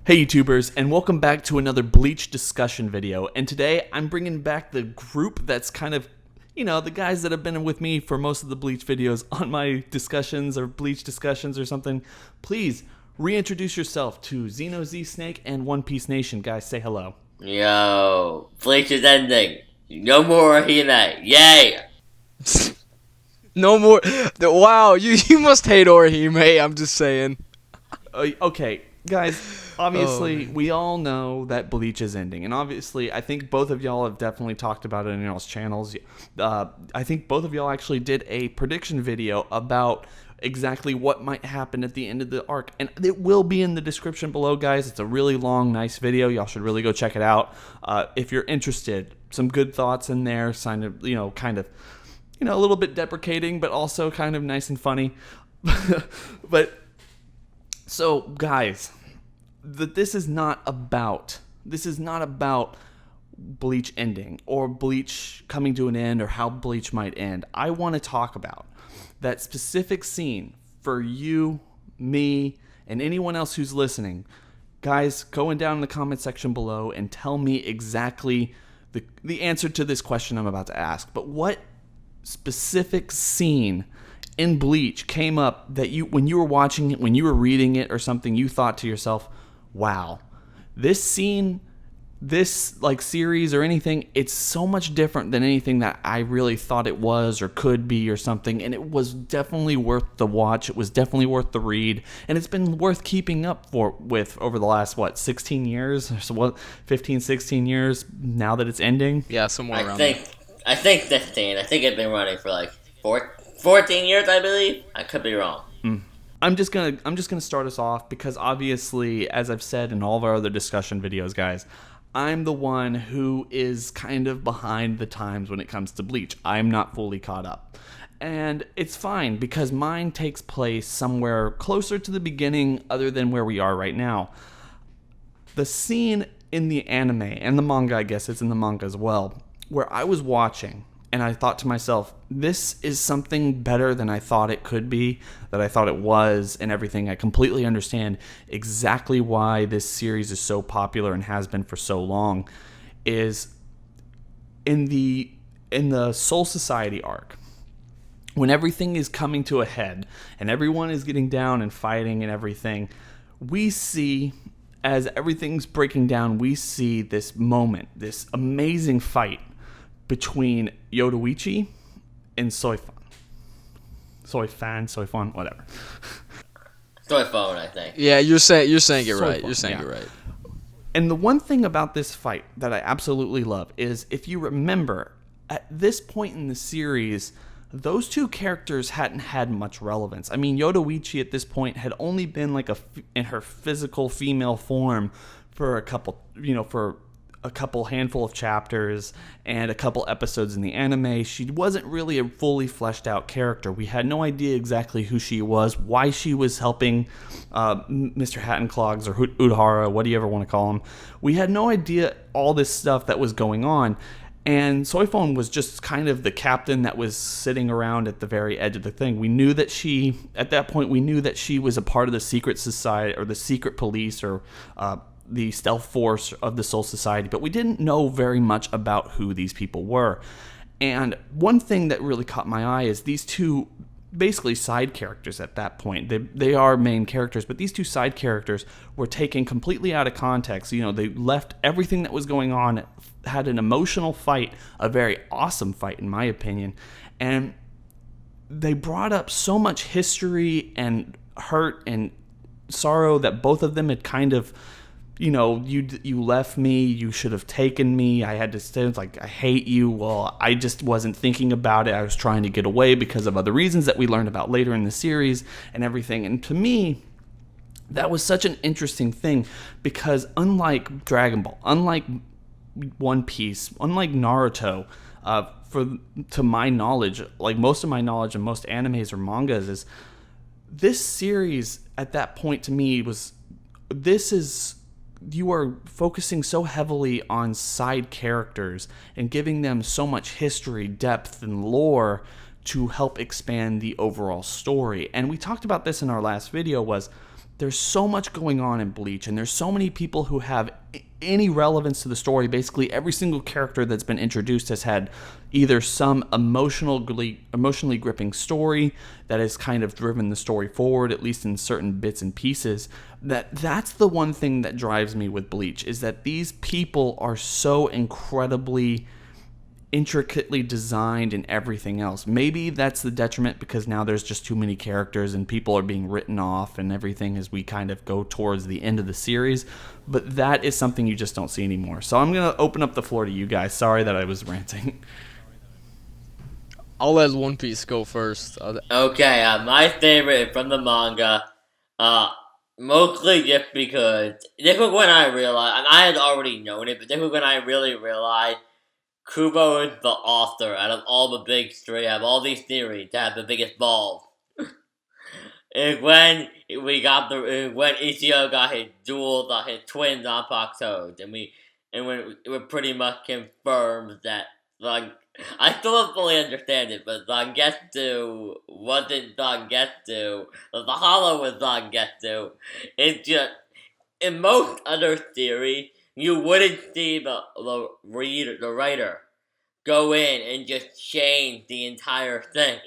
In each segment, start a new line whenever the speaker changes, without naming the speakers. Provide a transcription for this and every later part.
Hey YouTubers, and welcome back to another Bleach discussion video. And today I'm bringing back the group that's kind of, the guys that have been with me for most of the Bleach videos on my discussions or Bleach discussions or something. Please reintroduce yourself to Xeno Z Snake and One Piece Nation. Guys, say hello.
Yo, Bleach is ending. No more Orihime. Yay!
No more. Wow, you must hate Orihime. I'm just saying.
Okay, guys. Obviously, we all know that Bleach is ending, and obviously, I think both of y'all have definitely talked about it on y'all's channels. I think both of y'all actually did a prediction video about exactly what might happen at the end of the arc, and it will be in the description below, guys. It's a really long, nice video. Y'all should really go check it out if you're interested. Some good thoughts in there, kind of, a little bit deprecating, but also kind of nice and funny. But so, guys. This is not about Bleach ending or Bleach coming to an end or how Bleach might end. I want to talk about that specific scene for you, me, and anyone else who's listening. Guys, going down in the comment section below and tell me exactly the answer to this question I'm about to ask. But what specific scene in Bleach came up that when you were watching it, when you were reading it or something, you thought to yourself, wow, this scene, this series or anything, it's so much different than anything that I really thought it was or could be or something, and it was definitely worth the watch. It was definitely worth the read, and it's been worth keeping up with over the last 16 years or so, 15, 16 years now that it's ending.
Yeah, somewhere around there.
I think 15. I think it's been running for 14 years, I believe. I could be wrong.
I'm just gonna start us off because obviously, as I've said in all of our other discussion videos, guys, I'm the one who is kind of behind the times when it comes to Bleach. I'm not fully caught up. And it's fine because mine takes place somewhere closer to the beginning other than where we are right now. The scene in the anime and the manga, I guess it's in the manga as well, where I was watching and I thought to myself, this is something better than I thought it could be, that I thought it was, and everything. I completely understand exactly why this series is so popular and has been for so long, is in the Soul Society arc, when everything is coming to a head and everyone is getting down and fighting and everything, we see, as everything's breaking down, we see this moment, this amazing fight between Yoruichi and Soifan, whatever.
Soifan, I think.
Yeah, you're saying it right.
Soifan,
You're saying
yeah.
it right.
And the one thing about this fight that I absolutely love is, if you remember, at this point in the series, those two characters hadn't had much relevance. I mean, Yoruichi at this point had only been in her physical female form for a couple handful of chapters and a couple episodes in the anime. She wasn't really a fully fleshed out character. We had no idea exactly who she was, why she was helping Mr. Hattenclogs or Urahara, what do you ever want to call him. We had no idea all this stuff that was going on. And Soifon was just kind of the captain that was sitting around at the very edge of the thing. We knew that at that point, we knew that she was a part of the secret society or the secret police or the stealth force of the Soul Society, but we didn't know very much about who these people were. And one thing that really caught my eye is these two basically side characters at that point. They are main characters, but these two side characters were taken completely out of context. They left everything that was going on, had an emotional fight, a very awesome fight in my opinion, and they brought up so much history and hurt and sorrow that both of them had kind of, you left me, you should have taken me, I had to stay, it's like, I hate you. Well, I just wasn't thinking about it. I was trying to get away because of other reasons that we learned about later in the series and everything. And to me, that was such an interesting thing because unlike Dragon Ball, unlike One Piece, unlike Naruto, to my knowledge, most of my knowledge in most animes or mangas, is this series at that point to me you are focusing so heavily on side characters and giving them so much history, depth, and lore to help expand the overall story. And we talked about this in our last video, was there's so much going on in Bleach, and there's so many people who have any relevance to the story. Basically, every single character that's been introduced has had either some emotionally gripping story that has kind of driven the story forward, at least in certain bits and pieces. That's the one thing that drives me with Bleach, is that these people are so incredibly intricately designed and everything else. Maybe that's the detriment because now there's just too many characters and people are being written off and everything as we kind of go towards the end of the series, but that is something you just don't see anymore. So I'm going to open up the floor to you guys. Sorry that I was ranting.
I'll let One Piece go first.
Okay, my favorite from the manga, mostly just because this was when I realized, and I had already known it, but this was when I really realized Kubo is the author out of all the big three, out of all these theories, to have the biggest balls. And when when Ichigo got his his twin Zanpakutos, and when it was pretty much confirmed that, like, I still don't fully understand it, but Zangetsu wasn't Zangetsu, the Hollow was Zangetsu. It's just, in most other theories, you wouldn't see the writer go in and just change the entire thing.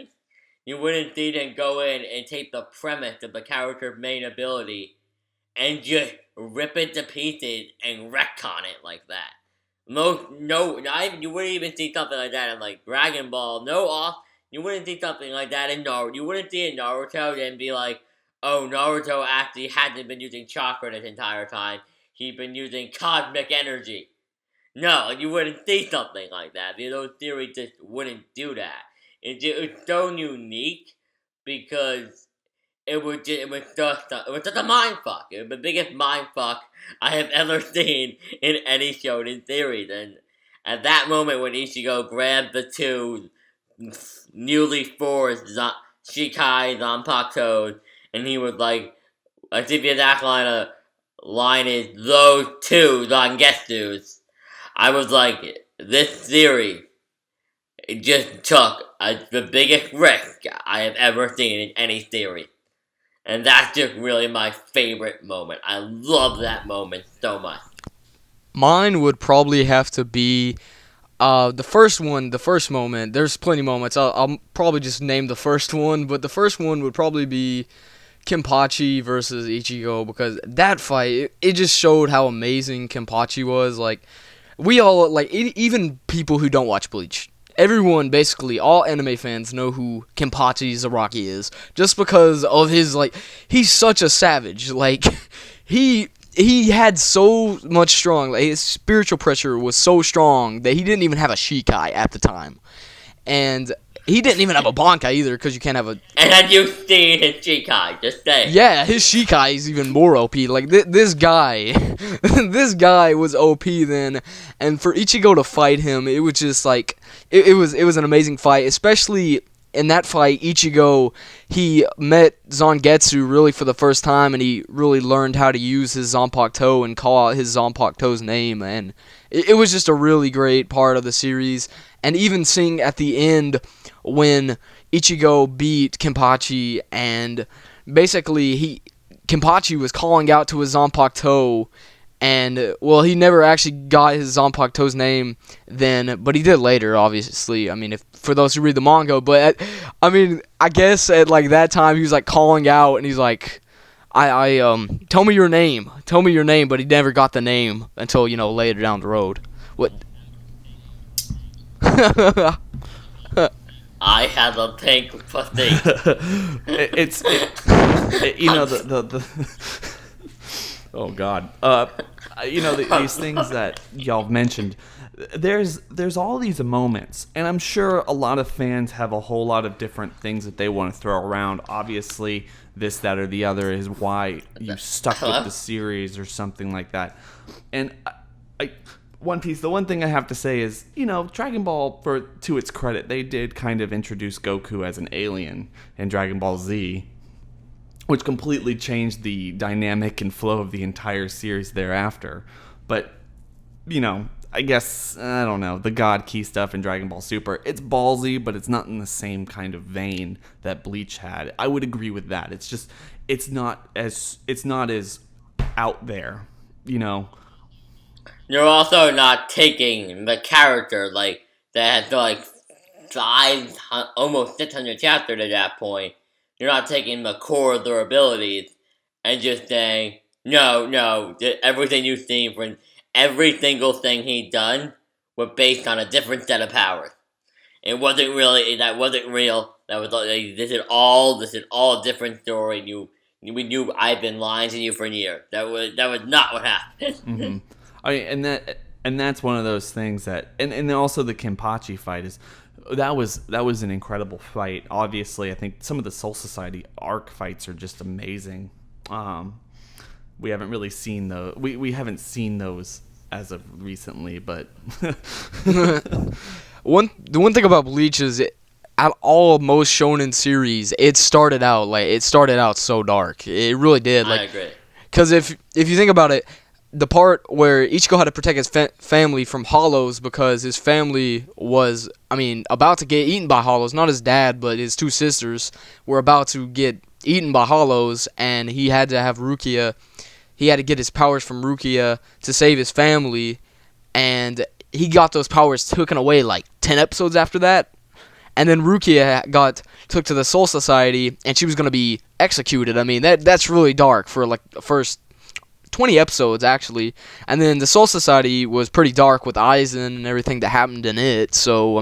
You wouldn't see them go in and take the premise of the character's main ability and just rip it to pieces and retcon it like that. You wouldn't even see something like that in, like, Dragon Ball. You wouldn't see something like that in Naruto. You wouldn't see in Naruto and be like, oh, Naruto actually hasn't been using chakra this entire time. He's been using cosmic energy. No, you wouldn't see something like that. Those theories just wouldn't do that. It's so unique because it was just a mind fuck. It was the biggest mind fuck I have ever seen in any shonen series. And at that moment when Ichigo grabbed the two newly forged Shikai Zanpakutos, and he was like, I think the exact line is those two Zangetsus. I was like, this theory, it just took the biggest risk I have ever seen in any theory. And that's just really my favorite moment. I love that moment so much.
Mine would probably have to be the first moment. There's plenty of moments. I'll probably just name the first one, but the first one would probably be Kenpachi versus Ichigo, because that fight, it just showed how amazing Kenpachi was. Like, we all, like, even people who don't watch Bleach, everyone, basically, all anime fans know who Kenpachi Zaraki is, just because of his, like, he's such a savage. Like, he had so much strong, like, his spiritual pressure was so strong that he didn't even have a Shikai at the time. And he didn't even have a Bankai either, because you can't have a...
And had you seen his Shikai, just saying.
Yeah, his Shikai is even more OP. Like, this guy, this guy was OP then, and for Ichigo to fight him, it was just, like, it was an amazing fight, especially in that fight. Ichigo, he met Zangetsu really for the first time, and he really learned how to use his Zanpakuto and call out his Zanpakuto's name, and it was just a really great part of the series. And even seeing at the end when Ichigo beat Kenpachi, and basically Kenpachi was calling out to his Zanpakuto, and, well, he never actually got his Zanpakuto's name then, but he did later, obviously. I mean, for those who read the manga, but, I guess at, like, that time, he was, like, calling out, and he's like, tell me your name, but he never got the name until, later down the road. What?
I have a pink pussy.
Oh God. These things that y'all mentioned. There's all these moments, and I'm sure a lot of fans have a whole lot of different things that they want to throw around. Obviously, this, that, or the other is why you stuck with the series or something like that. And One Piece, the one thing I have to say is, Dragon Ball, to its credit, they did kind of introduce Goku as an alien in Dragon Ball Z, which completely changed the dynamic and flow of the entire series thereafter. But, I guess, I don't know, the God Key stuff in Dragon Ball Super, it's ballsy, but it's not in the same kind of vein that Bleach had. I would agree with that. It's just, it's not as out there, you know.
You're also not taking the character like that has like almost 600 chapters at that point. You're not taking the core of their abilities and just saying no. Everything you've seen from every single thing he's done was based on a different set of powers. It wasn't really that wasn't real. That was like, this is all a different story. We knew I've been lying to you for years. That was not what happened.
Mm-hmm. I mean, and that's one of those things that and also the Kenpachi fight is that was an incredible fight. Obviously, I think some of the Soul Society arc fights are just amazing. We haven't really seen we haven't seen those as of recently, but
the one thing about Bleach is at all most shonen series, it started out so dark. It really did.
I agree.
Because if you think about it, the part where Ichigo had to protect his family from hollows because his family was, about to get eaten by hollows. Not his dad, but his two sisters were about to get eaten by hollows, and he had to have Rukia. He had to get his powers from Rukia to save his family, and he got those powers taken away like 10 episodes after that. And then Rukia got took to the Soul Society, and she was going to be executed. That's really dark for like the first 20 episodes, actually. And then the Soul Society was pretty dark with Aizen and everything that happened in it. So,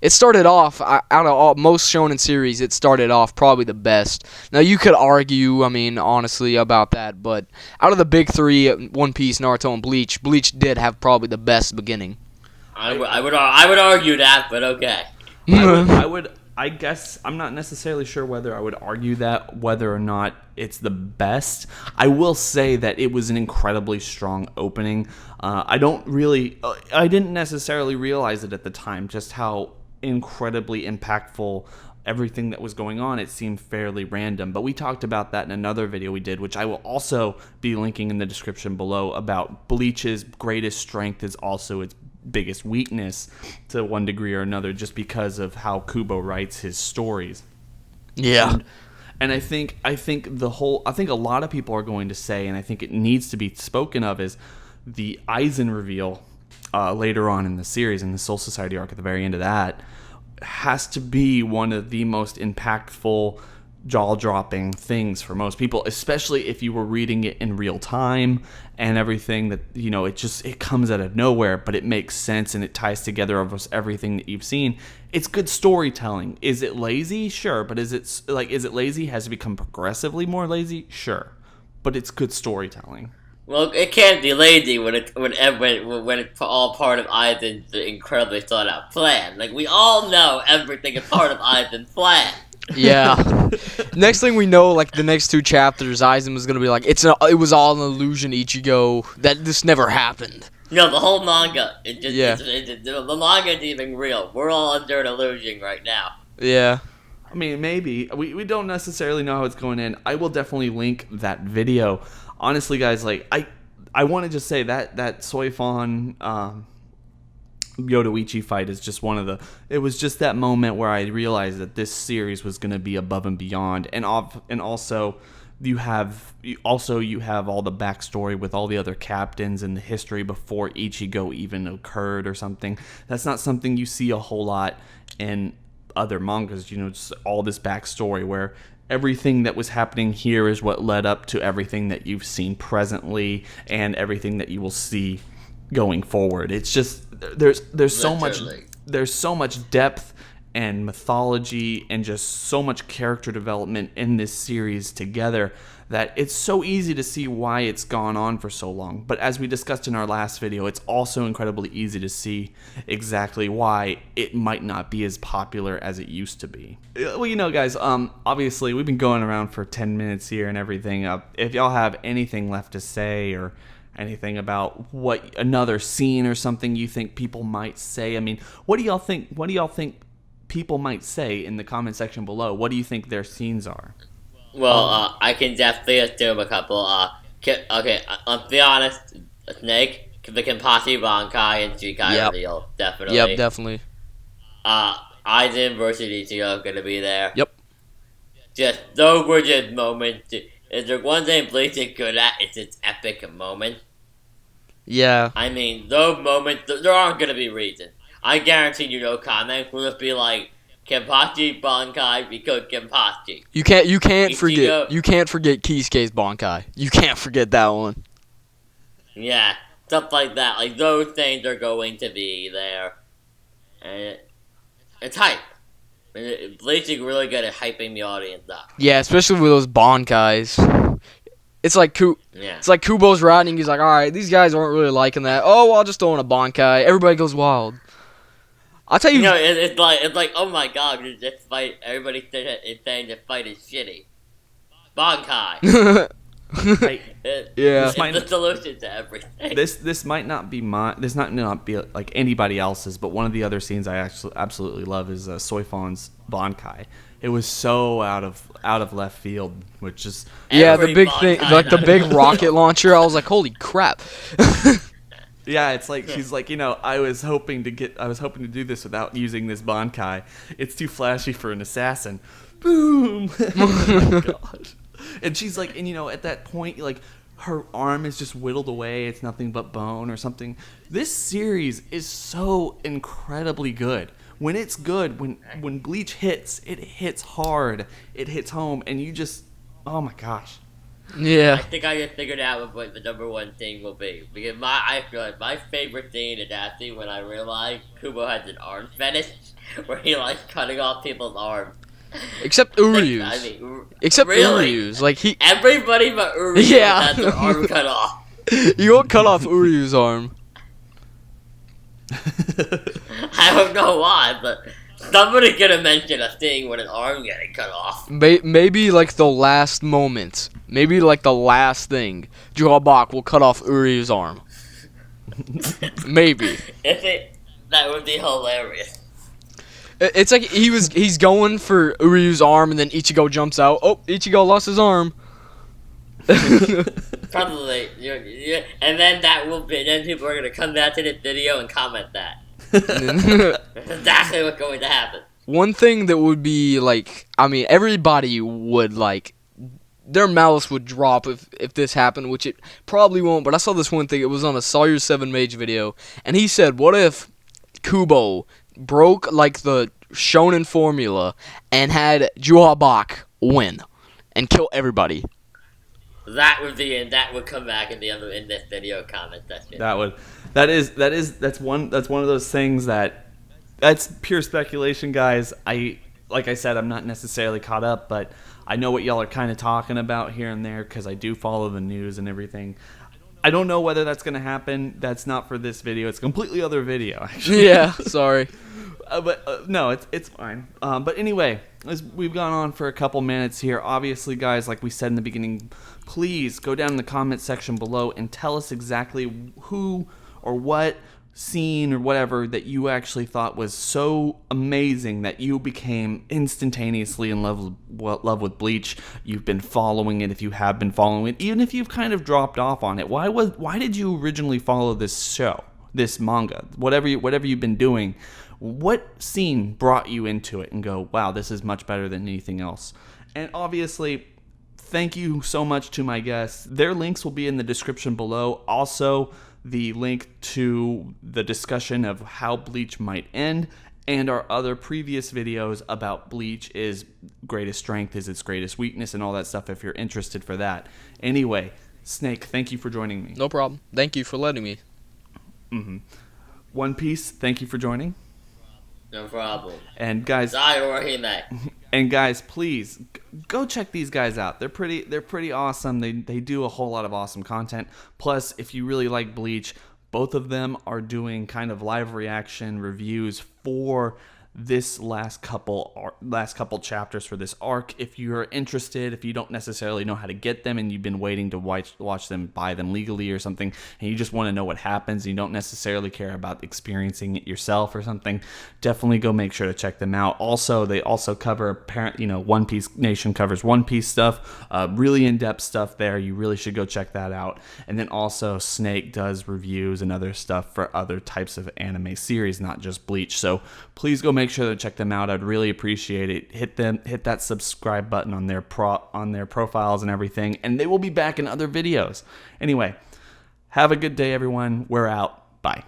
it started off, out of most shonen series, it started off probably the best. Now, you could argue, honestly, about that. But out of the big three, One Piece, Naruto, and Bleach did have probably the best beginning.
I would argue that, but okay.
I guess I'm not necessarily sure whether I would argue that, whether or not it's the best. I will say that it was an incredibly strong opening. I didn't necessarily realize it at the time, just how incredibly impactful everything that was going on. It seemed fairly random, but we talked about that in another video we did, which I will also be linking in the description below, about Bleach's greatest strength is also its biggest weakness to one degree or another, just because of how Kubo writes his stories.
Yeah.
And I think a lot of people are going to say, and I think it needs to be spoken of, is the Aizen reveal later on in the series, in the Soul Society arc at the very end of that, has to be one of the most impactful, jaw-dropping things for most people, especially if you were reading it in real time and everything. That it comes out of nowhere, but it makes sense and it ties together almost everything that you've seen. It's good storytelling. Is it lazy? Sure. But is it lazy? Has it become progressively more lazy? Sure. But it's good storytelling.
Well, it can't be lazy when it's all part of Aizen's incredibly thought out plan. Like, we all know everything is part of Aizen's plan.
Yeah. Next thing we know, like the next two chapters, Aizen was gonna be like, it was all an illusion, Ichigo. That this never happened.
No, the whole manga. The manga isn't even real. We're all under an illusion right now.
Yeah.
Maybe we don't necessarily know how it's going in. I will definitely link that video. Honestly, guys, I want to just say that Soifon Yodoichi fight is just it was just that moment where I realized that this series was going to be above and beyond, and also you have all the backstory with all the other captains and the history before Ichigo even occurred or something. That's not something you see a whole lot in other mangas, just all this backstory where everything that was happening here is what led up to everything that you've seen presently and everything that you will see going forward. It's just there's so much depth and mythology and just so much character development in this series together that it's so easy to see why it's gone on for so long. But as we discussed in our last video, it's also incredibly easy to see exactly why it might not be as popular as it used to be. Well, guys, obviously we've been going around for 10 minutes here and everything. If y'all have anything left to say or anything about what another scene or something you think people might say, what do y'all think people might say in the comment section below? What do you think their scenes are?
Well, I can definitely assume a couple. Okay, I'll be honest. Snake, the Kenpachi, Bankai, and Shikai reveal, definitely.
Yep, definitely.
Aizen versus Ichigo gonna be there.
Yep.
Just those were just moments. Is there one thing Bleach is good at? It's its epic moment.
Yeah.
I mean, those moments, there aren't going to be reasons. I guarantee you no comments will just be like, Kenpachi Bankai because Kenpachi.
You can't
Ichigo.
forget Kisuke's Bankai. You can't forget that one.
Yeah, stuff like that. Like, those things are going to be there. And it's hype. Bleach is really good at hyping the audience up.
Yeah, especially with those Bankais. It's like Kubo's riding. He's like, all right, these guys aren't really liking that. Oh, well, I'll just throw in a Bankai. Everybody goes wild. I'll tell you.
It's like, oh my god, this fight. Everybody is saying this fight is shitty. Bankai.
Yeah,
it's the solution to everything.
This might not be like anybody else's, but one of the other scenes I actually absolutely love is Soifon's Bankai. It was so out of left field, which is
the big thing, like the big rocket launcher. I was like, holy crap.
Yeah, it's like she's like, I was hoping to do this without using this Bankai. It's too flashy for an assassin. Boom. Oh my god. And she's like, at that point, like, her arm is just whittled away. It's nothing but bone or something. This series is so incredibly good. When it's good, when Bleach hits, it hits hard. It hits home, and you just, oh my gosh.
Yeah.
I think I just figured out what the number one thing will be. Because I feel like my favorite thing is actually when I realized Kubo has an arm fetish, where he likes cutting off people's arms.
Except Uryu's. Uryu's. Like,
everybody but Uryu had their arm cut off.
You won't cut off Uryu's arm.
I don't know why, but somebody's gonna mention a thing with an arm getting cut off.
Maybe like the last moment. Maybe like the last thing. Juhabak will cut off Uryu's arm. Maybe.
That would be hilarious.
It's like he's going for Uryu's arm, and then Ichigo jumps out. Oh, Ichigo lost his arm.
Probably. And then then people are gonna come back to this video and comment that. That's exactly what's going to happen.
One thing that would be like, I mean, everybody would like, their malice would drop if this happened, which it probably won't. But I saw this one thing. It was on a Sawyer 7 Mage video, and he said, "What if Kubo broke like the shonen formula and had Juhabak win and kill everybody?"
That would come back in this video comment section.
That's one of those things that's pure speculation, guys. Like I said, I'm not necessarily caught up, but I know what y'all are kind of talking about here and there because I do follow the news and everything. I don't know whether that's going to happen. That's not for this video. It's a completely other video, actually.
Yeah, sorry.
No, it's fine. But anyway, as we've gone on for a couple minutes here, obviously, guys, like we said in the beginning, please go down in the comment section below and tell us exactly who or what scene or whatever that you actually thought was so amazing that you became instantaneously in love with Bleach. You've been following it if you have been following it, even if you've kind of dropped off on it. Why did you originally follow this show, this manga, whatever you've been doing? What scene brought you into it and go, wow, this is much better than anything else? And obviously, thank you so much to my guests. Their links will be in the description below. Also, the link to the discussion of how Bleach might end and our other previous videos about Bleach is greatest strength, is its greatest weakness, and all that stuff if you're interested for that. Anyway, Snake, thank you for joining me.
No problem. Thank you for letting me.
Mm-hmm. One Piece, thank you for joining.
No problem.
And guys, please go check these guys out. They're pretty awesome. They do a whole lot of awesome content. Plus, if you really like Bleach, both of them are doing kind of live reaction reviews for this last couple chapters for this arc. If you're interested, if you don't necessarily know how to get them and you've been waiting to watch them, buy them legally or something, and you just want to know what happens, and you don't necessarily care about experiencing it yourself or something, definitely go make sure to check them out. Also, they also cover One Piece Nation covers One Piece stuff, really in-depth stuff there. You really should go check that out. And then also Snake does reviews and other stuff for other types of anime series, not just Bleach. So please go make make sure to check them out. I'd really appreciate it. Hit that subscribe button on their profiles and everything, and they will be back in other videos. Anyway, have a good day, everyone. We're out. Bye.